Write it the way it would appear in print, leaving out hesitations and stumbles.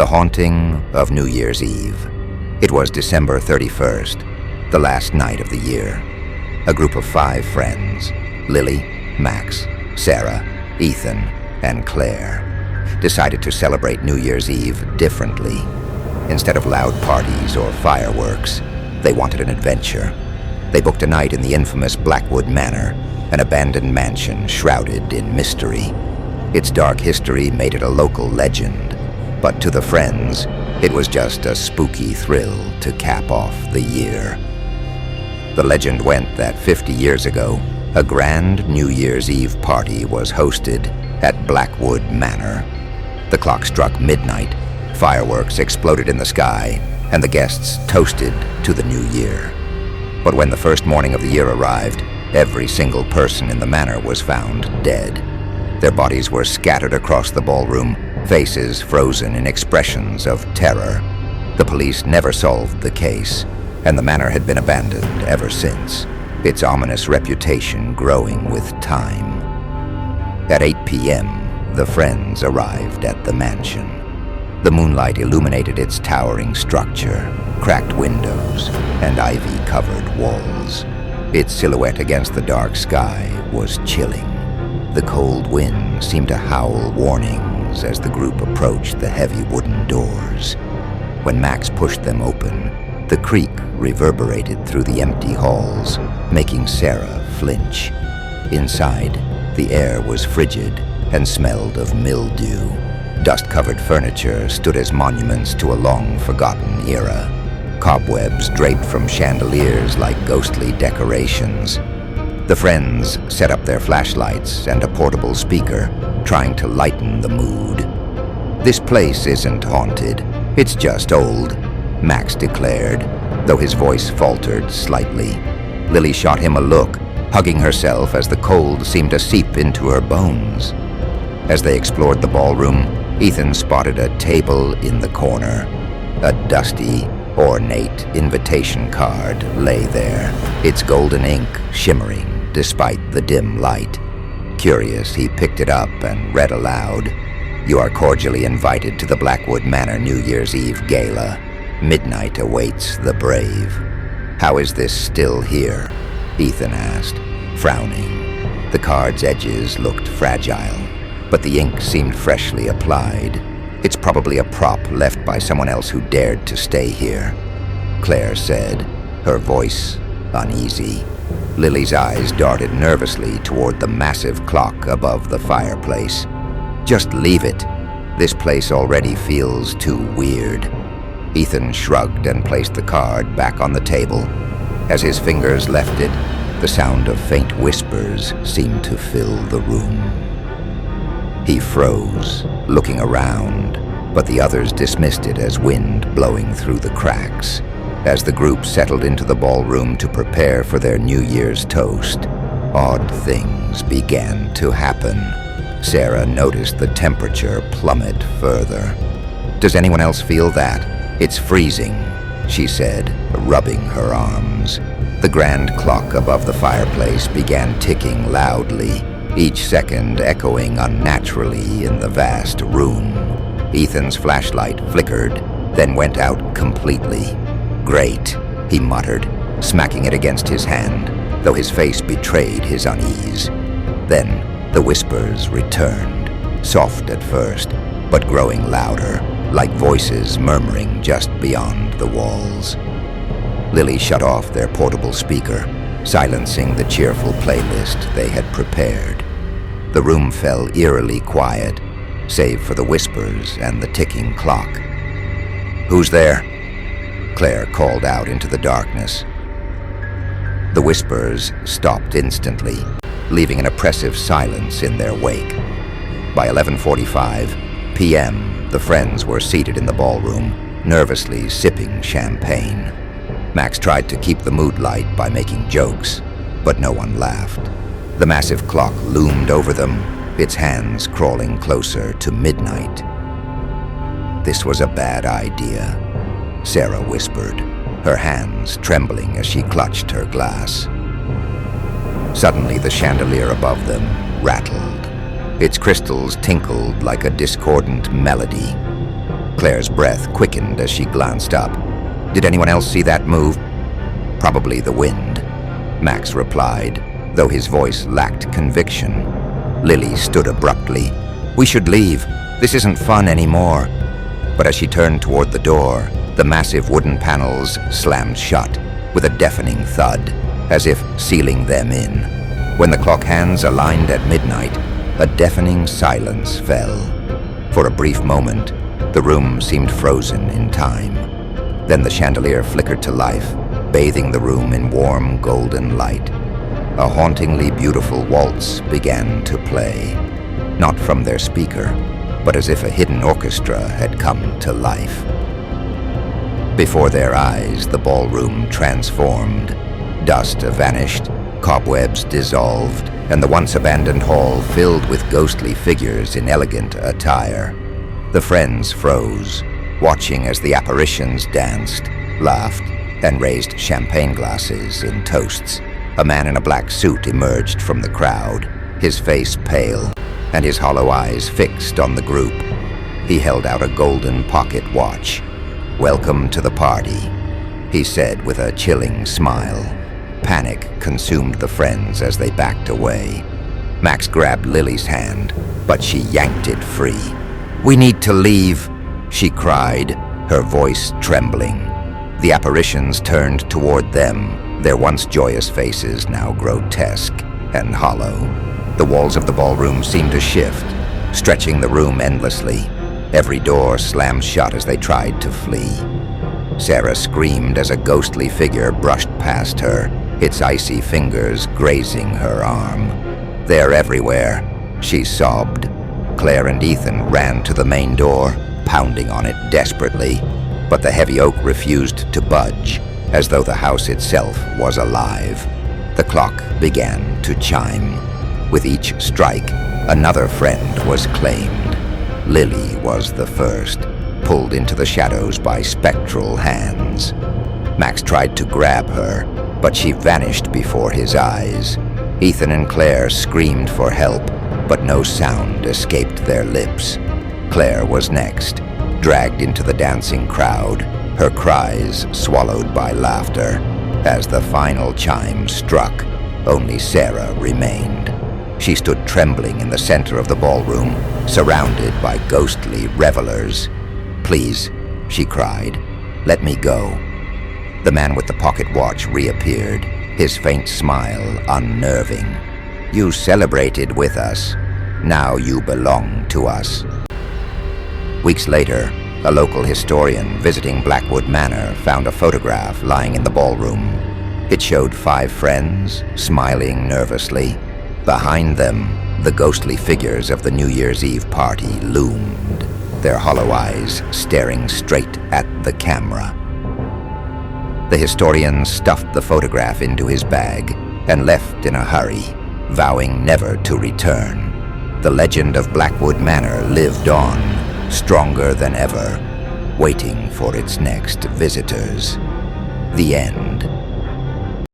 The haunting of New Year's Eve. It was December 31st, the last night of the year. A group of 5 friends, Lily, Max, Sarah, Ethan, and Claire, decided to celebrate New Year's Eve differently. Instead of loud parties or fireworks, they wanted an adventure. They booked a night in the infamous Blackwood Manor, an abandoned mansion shrouded in mystery. Its dark history made it a local legend, but to the friends, it was just a spooky thrill to cap off the year. The legend went that 50 years ago, a grand New Year's Eve party was hosted at Blackwood Manor. The clock struck midnight, fireworks exploded in the sky, and the guests toasted to the new year. But when the first morning of the year arrived, every single person in the manor was found dead. Their bodies were scattered across the ballroom, faces frozen in expressions of terror. The police never solved the case, and the manor had been abandoned ever since, its ominous reputation growing with time. At 8 p.m., the friends arrived at the mansion. The moonlight illuminated its towering structure, cracked windows, and ivy-covered walls. Its silhouette against the dark sky was chilling. The cold wind seemed to howl warnings as the group approached the heavy wooden doors. When Max pushed them open, the creak reverberated through the empty halls, making Sarah flinch. Inside, the air was frigid and smelled of mildew. Dust-covered furniture stood as monuments to a long-forgotten era. Cobwebs draped from chandeliers like ghostly decorations. The friends set up their flashlights and a portable speaker, trying to lighten the mood. "This place isn't haunted, it's just old," Max declared, though his voice faltered slightly. Lily shot him a look, hugging herself as the cold seemed to seep into her bones. As they explored the ballroom, Ethan spotted a table in the corner. A dusty, ornate invitation card lay there, its golden ink shimmering despite the dim light. Curious, he picked it up and read aloud, "You are cordially invited to the Blackwood Manor New Year's Eve Gala. Midnight awaits the brave." "How is this still here?" Ethan asked, frowning. The card's edges looked fragile, but the ink seemed freshly applied. "It's probably a prop left by someone else who dared to stay here," Claire said, her voice uneasy. Lily's eyes darted nervously toward the massive clock above the fireplace. "Just leave it. This place already feels too weird." Ethan shrugged and placed the card back on the table. As his fingers left it, the sound of faint whispers seemed to fill the room. He froze, looking around, but the others dismissed it as wind blowing through the cracks. As the group settled into the ballroom to prepare for their New Year's toast, odd things began to happen. Sarah noticed the temperature plummet further. "Does anyone else feel that? It's freezing," she said, rubbing her arms. The grand clock above the fireplace began ticking loudly, each second echoing unnaturally in the vast room. Ethan's flashlight flickered, then went out completely. "Great," he muttered, smacking it against his hand, though his face betrayed his unease. Then the whispers returned, soft at first, but growing louder, like voices murmuring just beyond the walls. Lily shut off their portable speaker, silencing the cheerful playlist they had prepared. The room fell eerily quiet, save for the whispers and the ticking clock. "Who's there?" Claire called out into the darkness. The whispers stopped instantly, leaving an oppressive silence in their wake. By 11:45 p.m., the friends were seated in the ballroom, nervously sipping champagne. Max tried to keep the mood light by making jokes, but no one laughed. The massive clock loomed over them, its hands crawling closer to midnight. "This was a bad idea," Sarah whispered, her hands trembling as she clutched her glass. Suddenly, the chandelier above them rattled. Its crystals tinkled like a discordant melody. Claire's breath quickened as she glanced up. "Did anyone else see that move?" "Probably the wind," Max replied, though his voice lacked conviction. Lily stood abruptly. "We should leave. This isn't fun anymore." But as she turned toward the door, the massive wooden panels slammed shut with a deafening thud, as if sealing them in. When the clock hands aligned at midnight, a deafening silence fell. For a brief moment, the room seemed frozen in time. Then the chandelier flickered to life, bathing the room in warm golden light. A hauntingly beautiful waltz began to play, not from their speaker, but as if a hidden orchestra had come to life. Before their eyes, the ballroom transformed. Dust vanished, cobwebs dissolved, and the once abandoned hall filled with ghostly figures in elegant attire. The friends froze, watching as the apparitions danced, laughed, and raised champagne glasses in toasts. A man in a black suit emerged from the crowd, his face pale, and his hollow eyes fixed on the group. He held out a golden pocket watch. "Welcome to the party," he said with a chilling smile. Panic consumed the friends as they backed away. Max grabbed Lily's hand, but she yanked it free. "We need to leave," she cried, her voice trembling. The apparitions turned toward them, their once joyous faces now grotesque and hollow. The walls of the ballroom seemed to shift, stretching the room endlessly. Every door slammed shut as they tried to flee. Sarah screamed as a ghostly figure brushed past her, its icy fingers grazing her arm. "They're everywhere," she sobbed. Claire and Ethan ran to the main door, pounding on it desperately, but the heavy oak refused to budge, as though the house itself was alive. The clock began to chime. With each strike, another friend was claimed. Lily was the first, pulled into the shadows by spectral hands. Max tried to grab her, but she vanished before his eyes. Ethan and Claire screamed for help, but no sound escaped their lips. Claire was next, dragged into the dancing crowd, her cries swallowed by laughter. As the final chime struck, only Sarah remained. She stood trembling in the center of the ballroom, surrounded by ghostly revelers. "Please," she cried, "let me go." The man with the pocket watch reappeared, his faint smile unnerving. "You celebrated with us. Now you belong to us." Weeks later, a local historian visiting Blackwood Manor found a photograph lying in the ballroom. It showed 5 friends, smiling nervously. Behind them, the ghostly figures of the New Year's Eve party loomed, their hollow eyes staring straight at the camera. The historian stuffed the photograph into his bag and left in a hurry, vowing never to return. The legend of Blackwood Manor lived on, stronger than ever, waiting for its next visitors. The end.